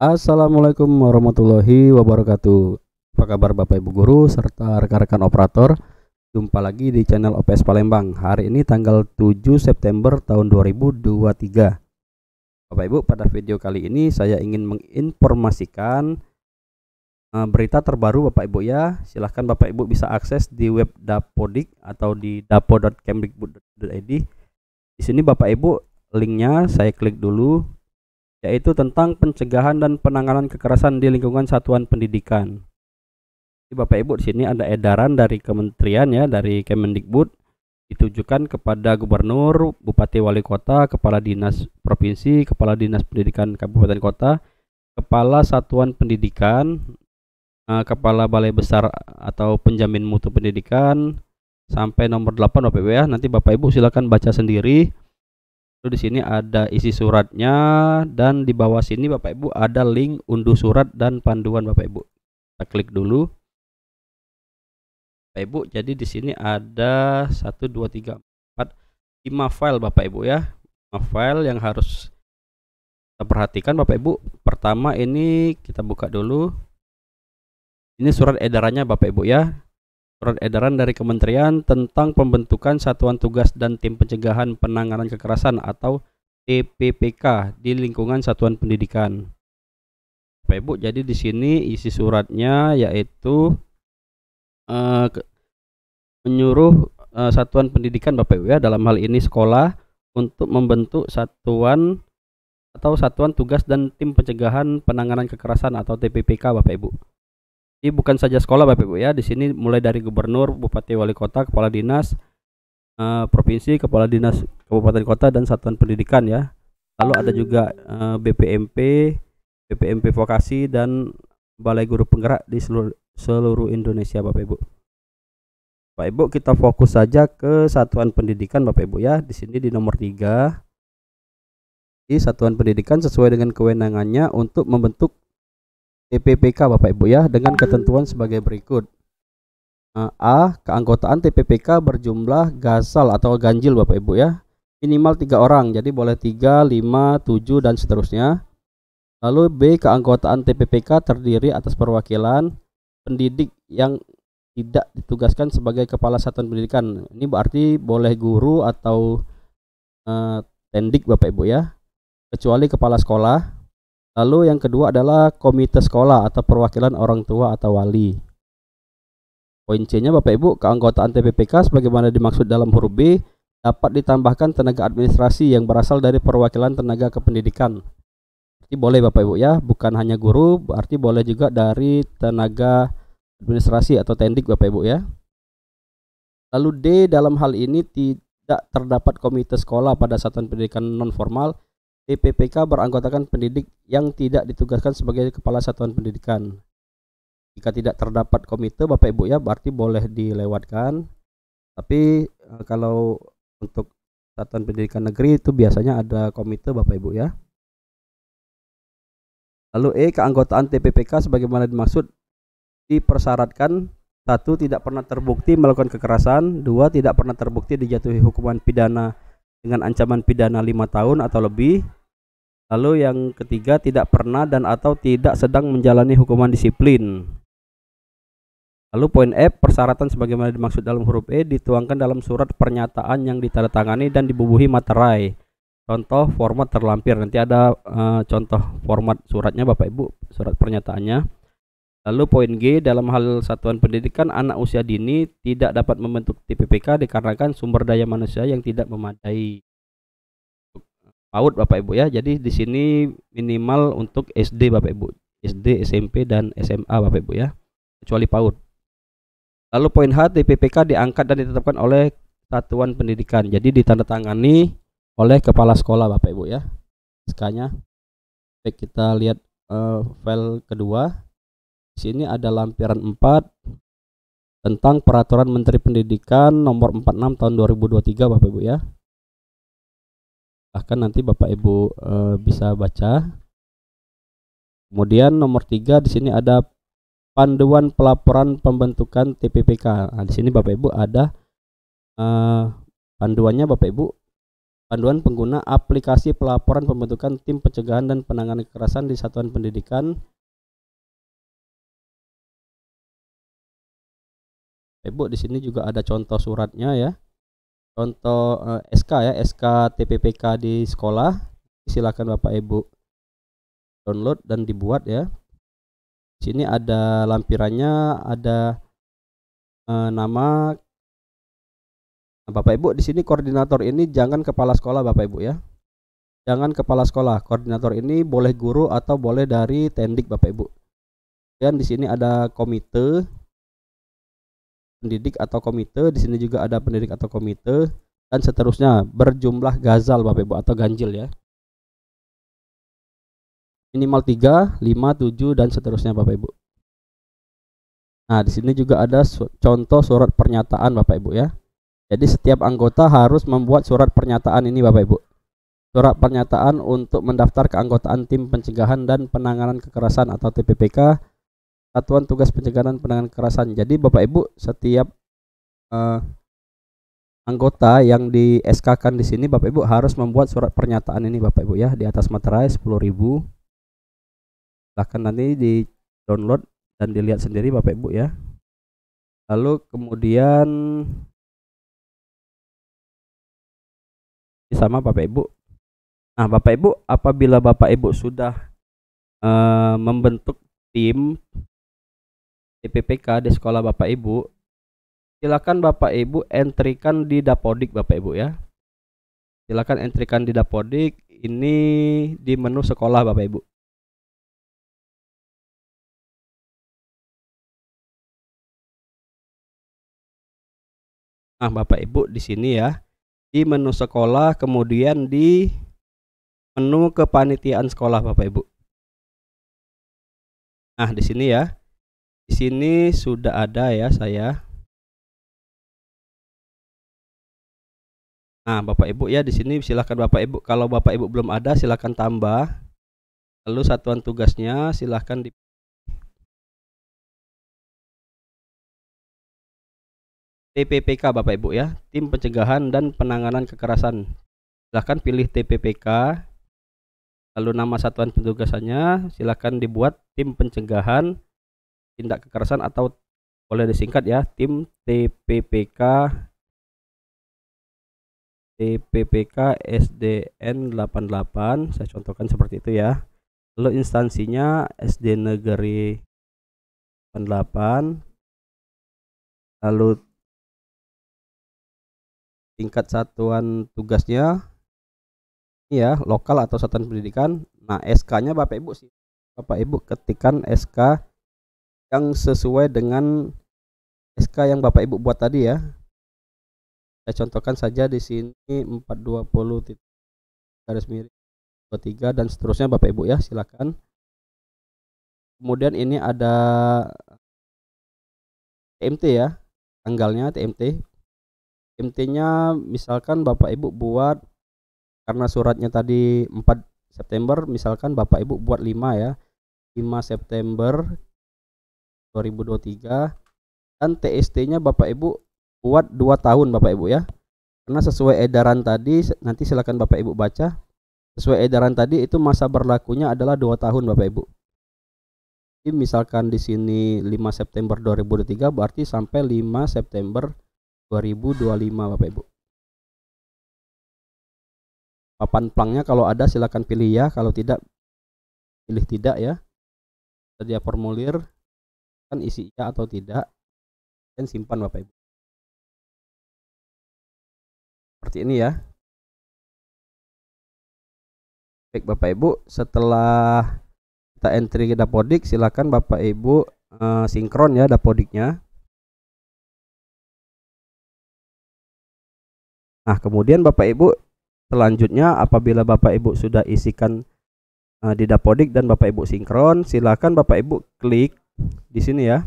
Assalamualaikum warahmatullahi wabarakatuh. Apa kabar Bapak Ibu guru serta rekan-rekan operator? Jumpa lagi di channel OPS Palembang. Hari ini tanggal 7 September tahun 2023. Bapak Ibu, pada video kali ini saya ingin menginformasikan berita terbaru Bapak Ibu ya. Silahkan Bapak Ibu bisa akses di web Dapodik atau di dapo.kemdikbud.id. Di sini Bapak Ibu linknya saya klik dulu, yaitu tentang pencegahan dan penanganan kekerasan di lingkungan satuan pendidikan. Jadi Bapak Ibu, di sini ada edaran dari kementerian ya, dari Kemendikbud, ditujukan kepada gubernur, bupati, wali kota, kepala dinas provinsi, kepala dinas pendidikan kabupaten kota, kepala satuan pendidikan, kepala balai besar atau penjamin mutu pendidikan, sampai nomor 8 Bapak Ibu ya. Nanti Bapak Ibu silakan baca sendiri. Lalu di sini ada isi suratnya, dan di bawah sini Bapak Ibu ada link unduh surat dan panduan Bapak Ibu. Kita klik dulu. Bapak Ibu, jadi di sini ada 1 2 3 4 5 file Bapak Ibu ya. 5 file yang harus kita perhatikan Bapak Ibu. Pertama ini kita buka dulu. Ini surat edarannya Bapak Ibu ya. Surat edaran dari kementerian tentang pembentukan Satuan Tugas dan Tim Pencegahan Penanganan Kekerasan atau TPPK di lingkungan satuan pendidikan. Bapak Ibu, jadi di sini isi suratnya yaitu menyuruh satuan pendidikan Bapak Ibu ya, dalam hal ini sekolah, untuk membentuk satuan tugas dan tim pencegahan penanganan kekerasan atau TPPK Bapak Ibu. Ini bukan saja sekolah Bapak Ibu ya, di sini mulai dari gubernur, bupati, wali kota, kepala dinas provinsi, kepala dinas kabupaten kota, dan satuan pendidikan ya. Lalu ada juga BPMP vokasi, dan balai guru penggerak di seluruh Indonesia Bapak Ibu. Bapak Ibu, kita fokus saja ke satuan pendidikan Bapak Ibu ya. Di sini di nomor 3. Di satuan pendidikan sesuai dengan kewenangannya untuk membentuk TPPK Bapak Ibu ya, dengan ketentuan sebagai berikut. A. Keanggotaan TPPK berjumlah gasal atau ganjil Bapak Ibu ya, minimal 3 orang, jadi boleh 3, 5, 7 dan seterusnya. Lalu B. Keanggotaan TPPK terdiri atas perwakilan pendidik yang tidak ditugaskan sebagai kepala satuan pendidikan. Ini berarti boleh guru atau tendik Bapak Ibu ya, kecuali kepala sekolah. Lalu yang kedua adalah komite sekolah atau perwakilan orang tua atau wali. Poin C-nya Bapak Ibu, keanggotaan TPPK sebagaimana dimaksud dalam huruf B dapat ditambahkan tenaga administrasi yang berasal dari perwakilan tenaga kependidikan. Berarti boleh Bapak Ibu ya, bukan hanya guru, berarti boleh juga dari tenaga administrasi atau tendik Bapak Ibu ya. Lalu D, dalam hal ini tidak terdapat komite sekolah pada satuan pendidikan non formal. TPPK beranggotakan pendidik yang tidak ditugaskan sebagai kepala satuan pendidikan. Jika tidak terdapat komite Bapak Ibu ya, berarti boleh dilewatkan. Tapi kalau untuk satuan pendidikan negeri itu biasanya ada komite Bapak Ibu ya. Lalu E, keanggotaan TPPK sebagaimana dimaksud dipersyaratkan: 1. Tidak pernah terbukti melakukan kekerasan. 2. Tidak pernah terbukti dijatuhi hukuman pidana dengan ancaman pidana 5 tahun atau lebih. Lalu yang ketiga, tidak pernah dan atau tidak sedang menjalani hukuman disiplin. Lalu poin F, persyaratan sebagaimana dimaksud dalam huruf E dituangkan dalam surat pernyataan yang ditandatangani dan dibubuhi materai. Contoh format terlampir. Nanti ada contoh format suratnya Bapak Ibu, surat pernyataannya. Lalu poin G, dalam hal satuan pendidikan anak usia dini tidak dapat membentuk TPPK dikarenakan sumber daya manusia yang tidak memadai. PAUD Bapak Ibu ya, jadi di sini minimal untuk SD Bapak Ibu, SD, SMP dan SMA Bapak Ibu ya, kecuali PAUD. Lalu poin H, TPPK diangkat dan ditetapkan oleh satuan pendidikan, jadi ditandatangani oleh kepala sekolah Bapak Ibu ya, SK-nya. Baik, kita lihat file kedua. Di sini ada lampiran 4 tentang peraturan Menteri Pendidikan nomor 46 tahun 2023 Bapak Ibu ya. Bahkan nanti Bapak Ibu bisa baca. Kemudian nomor 3 di sini ada panduan pelaporan pembentukan TPPK. Nah, di sini Bapak Ibu ada panduannya Bapak Ibu. Panduan pengguna aplikasi pelaporan pembentukan tim pencegahan dan penanganan kekerasan di satuan pendidikan. Ibu di sini juga ada contoh suratnya ya. Contoh SK ya, SK TPPK di sekolah. Silakan Bapak Ibu download dan dibuat ya. Di sini ada lampirannya, ada nama. Bapak Ibu di sini koordinator ini jangan kepala sekolah Bapak Ibu ya. Jangan kepala sekolah. Koordinator ini boleh guru atau boleh dari Tendik Bapak Ibu. Dan di sini ada komite pendidik atau komite, di sini juga ada pendidik atau komite dan seterusnya berjumlah gazal Bapak Ibu atau ganjil ya. Minimal 3, 5, 7 dan seterusnya Bapak Ibu. Nah, di sini juga ada contoh surat pernyataan Bapak Ibu ya. Jadi setiap anggota harus membuat surat pernyataan ini Bapak Ibu. Surat pernyataan untuk mendaftar keanggotaan tim pencegahan dan penanganan kekerasan atau TPPK, Satuan Tugas Pencegahan dan Penanganan Kekerasan. Jadi Bapak Ibu setiap anggota yang di SK-kan di sini Bapak Ibu harus membuat surat pernyataan ini Bapak Ibu ya, di atas materai 10.000. Silahkan nanti di download dan dilihat sendiri Bapak Ibu ya. Lalu kemudian sama Bapak Ibu. Nah, Bapak Ibu apabila Bapak Ibu sudah membentuk tim TPPK di sekolah Bapak Ibu, silakan Bapak Ibu entrikan di Dapodik Bapak Ibu ya. Silakan entrikan di Dapodik, ini di menu sekolah Bapak Ibu. Nah, Bapak Ibu di sini ya. Di menu sekolah, kemudian di menu kepanitiaan sekolah Bapak Ibu. Nah, di sini ya. Di sini sudah ada ya saya. Nah, Bapak Ibu ya di sini silakan Bapak Ibu. Kalau Bapak Ibu belum ada silakan tambah. Lalu satuan tugasnya silakan di TPPK Bapak Ibu ya, tim pencegahan dan penanganan kekerasan. Silahkan pilih TPPK, lalu nama satuan penugasannya silahkan dibuat tim pencegahan tindak kekerasan atau boleh disingkat ya, tim TPPK SDN 88. Saya contohkan seperti itu ya. Lalu instansinya SD Negeri 88, lalu tingkat satuan tugasnya ya lokal atau satuan pendidikan. Nah, SK-nya Bapak Ibu sih. Bapak Ibu ketikkan SK yang sesuai dengan SK yang Bapak Ibu buat tadi ya. Saya contohkan saja di sini 420 garis miring 23 dan seterusnya Bapak Ibu ya, silakan. Kemudian ini ada TMT ya, tanggalnya TMT. TMT-nya misalkan Bapak Ibu buat, karena suratnya tadi 4 September, misalkan Bapak Ibu buat 5 ya, 5 September 2023. Dan TST-nya Bapak Ibu buat 2 tahun Bapak Ibu ya, karena sesuai edaran tadi, nanti silakan Bapak Ibu baca. Sesuai edaran tadi itu masa berlakunya adalah 2 tahun Bapak Ibu. Jadi misalkan di sini 5 September 2023 berarti sampai 5 September 2025 Bapak Ibu. Papan plangnya kalau ada silakan pilih ya, kalau tidak pilih tidak ya. Sedia formulir kan isi ya atau tidak dan simpan Bapak Ibu. Seperti ini ya. Baik Bapak Ibu, setelah kita entry ke Dapodik, silakan Bapak Ibu sinkron ya Dapodiknya. Nah, kemudian Bapak Ibu selanjutnya apabila Bapak Ibu sudah isikan di Dapodik dan Bapak Ibu sinkron, silakan Bapak Ibu klik di sini ya.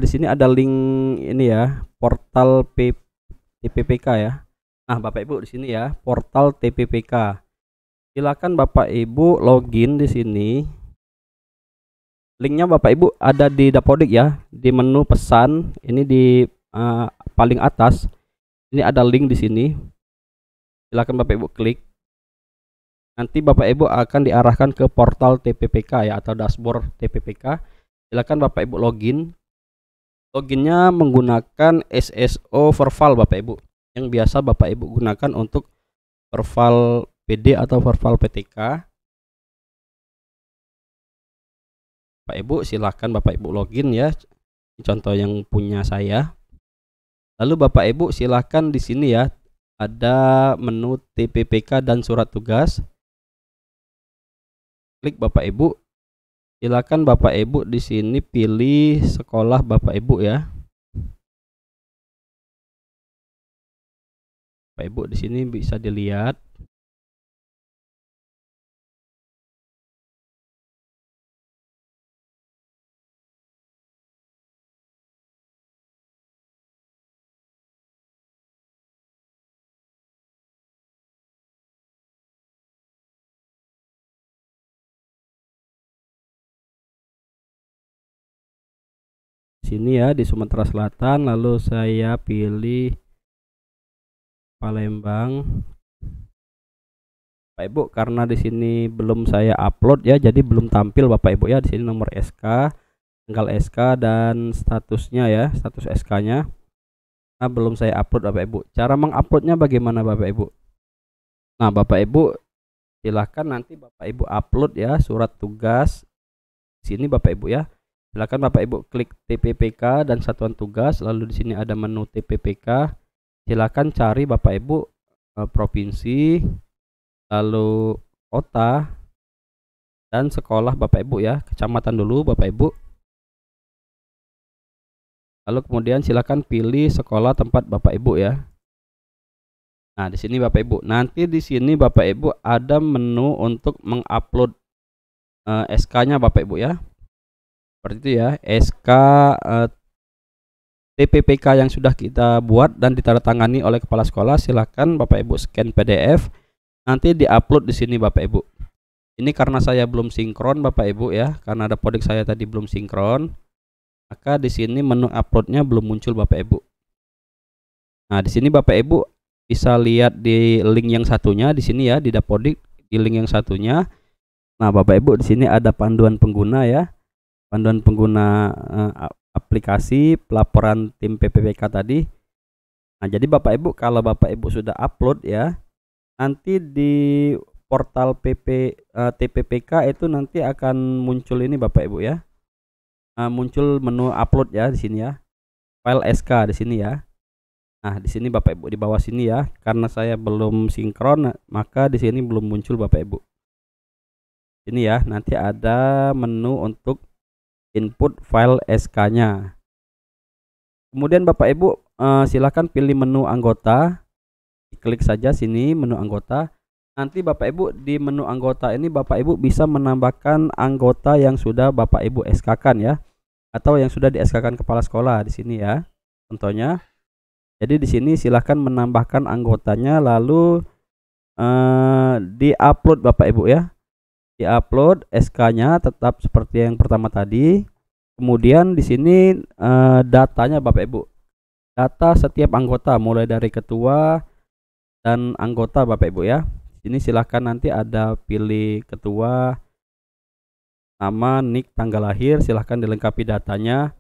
Di sini ada link ini ya, portal TPPK ya. Nah, Bapak Ibu di sini ya, portal TPPK. Silakan Bapak Ibu login di sini. Linknya Bapak Ibu ada di Dapodik ya, di menu pesan. Ini di paling atas. Ini ada link di sini. Silakan Bapak Ibu klik. Nanti Bapak Ibu akan diarahkan ke portal TPPK ya, atau dashboard TPPK. Silakan Bapak Ibu login. Loginnya menggunakan SSO Verval Bapak Ibu, yang biasa Bapak Ibu gunakan untuk Verval PD atau Verval PTK. Bapak Ibu silakan Bapak Ibu login ya. Contoh yang punya saya. Lalu Bapak Ibu silakan di sini ya, ada menu TPPK dan surat tugas. Klik Bapak Ibu. Silakan Bapak Ibu di sini pilih sekolah Bapak Ibu ya. Bapak Ibu di sini bisa dilihat. Sini ya, di Sumatera Selatan, lalu saya pilih Palembang. Bapak Ibu, karena di sini belum saya upload ya, jadi belum tampil Bapak Ibu ya. Di sini nomor SK, tanggal SK dan statusnya ya, status SK-nya. Nah, belum saya upload Bapak Ibu. Cara menguploadnya bagaimana Bapak Ibu? Nah, Bapak Ibu silahkan nanti Bapak Ibu upload ya surat tugas. Sini Bapak Ibu ya. Silakan Bapak Ibu klik TPPK dan satuan tugas, lalu di sini ada menu TPPK. Silakan cari Bapak Ibu provinsi, lalu kota dan sekolah Bapak Ibu ya, kecamatan dulu Bapak Ibu. Lalu kemudian silakan pilih sekolah tempat Bapak Ibu ya. Nah, di sini Bapak Ibu. Nanti di sini Bapak Ibu ada menu untuk mengupload SK-nya Bapak Ibu ya. Seperti itu ya, SK TPPK yang sudah kita buat dan ditandatangani oleh kepala sekolah. Silakan Bapak Ibu scan PDF, nanti diupload di sini Bapak Ibu. Ini karena saya belum sinkron Bapak Ibu ya, karena ada podik saya tadi belum sinkron, maka di sini menu uploadnya belum muncul Bapak Ibu. Nah, di sini Bapak Ibu bisa lihat di link yang satunya di sini ya, di Dapodik di link yang satunya. Nah, Bapak Ibu di sini ada panduan pengguna ya. Panduan pengguna aplikasi pelaporan tim PPPK tadi. Nah, jadi Bapak Ibu kalau Bapak Ibu sudah upload ya, nanti di portal TPPK itu nanti akan muncul ini Bapak Ibu ya. Muncul menu upload ya di sini ya. File SK di sini ya. Nah, di sini Bapak Ibu di bawah sini ya. Karena saya belum sinkron, maka di sini belum muncul Bapak Ibu. Ini ya, nanti ada menu untuk input file SK-nya. Kemudian Bapak Ibu silakan pilih menu anggota. Klik saja sini menu anggota. Nanti Bapak Ibu di menu anggota ini Bapak Ibu bisa menambahkan anggota yang sudah Bapak Ibu SK-kan ya, atau yang sudah di SK-kan kepala sekolah di sini ya. Contohnya. Jadi di sini silahkan menambahkan anggotanya, lalu di-upload Bapak Ibu ya. Di-upload SK-nya tetap seperti yang pertama tadi. Kemudian di sini datanya Bapak Ibu. Data setiap anggota mulai dari ketua dan anggota Bapak Ibu ya. Ini silahkan nanti ada pilih ketua, nama, nik, tanggal lahir, silahkan dilengkapi datanya.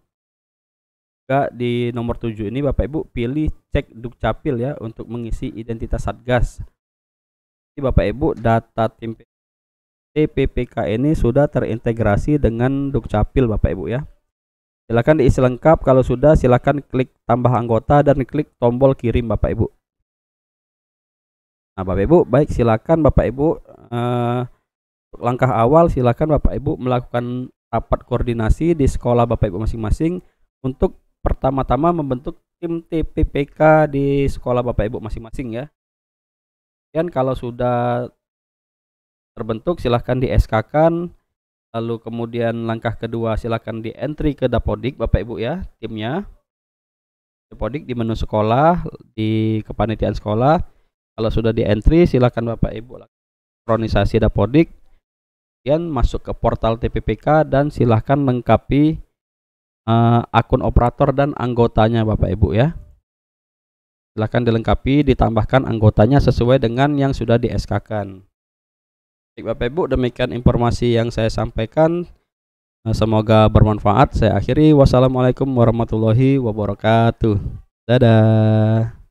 Juga di nomor 7 ini Bapak Ibu pilih cek Dukcapil ya untuk mengisi identitas Satgas. Jadi Bapak Ibu data tim TPPK ini sudah terintegrasi dengan Dukcapil Bapak Ibu ya. Silakan diisi lengkap, kalau sudah silakan klik tambah anggota dan klik tombol kirim Bapak Ibu. Nah, Bapak Ibu, baik silakan Bapak Ibu langkah awal silakan Bapak Ibu melakukan rapat koordinasi di sekolah Bapak Ibu masing-masing untuk pertama-tama membentuk tim TPPK di sekolah Bapak Ibu masing-masing ya. Dan kalau sudah terbentuk silahkan di SK-kan, lalu kemudian langkah kedua silahkan di entry ke Dapodik Bapak Ibu ya, timnya Dapodik di menu sekolah, di kepanitiaan sekolah. Kalau sudah di entry silahkan Bapak Ibu sinkronisasi Dapodik, kemudian masuk ke portal TPPK dan silahkan lengkapi akun operator dan anggotanya Bapak Ibu ya. Silahkan dilengkapi, ditambahkan anggotanya sesuai dengan yang sudah di SK-kan. Baik Bapak Ibu, demikian informasi yang saya sampaikan. Semoga bermanfaat. Saya akhiri. Wassalamualaikum warahmatullahi wabarakatuh. Dadah.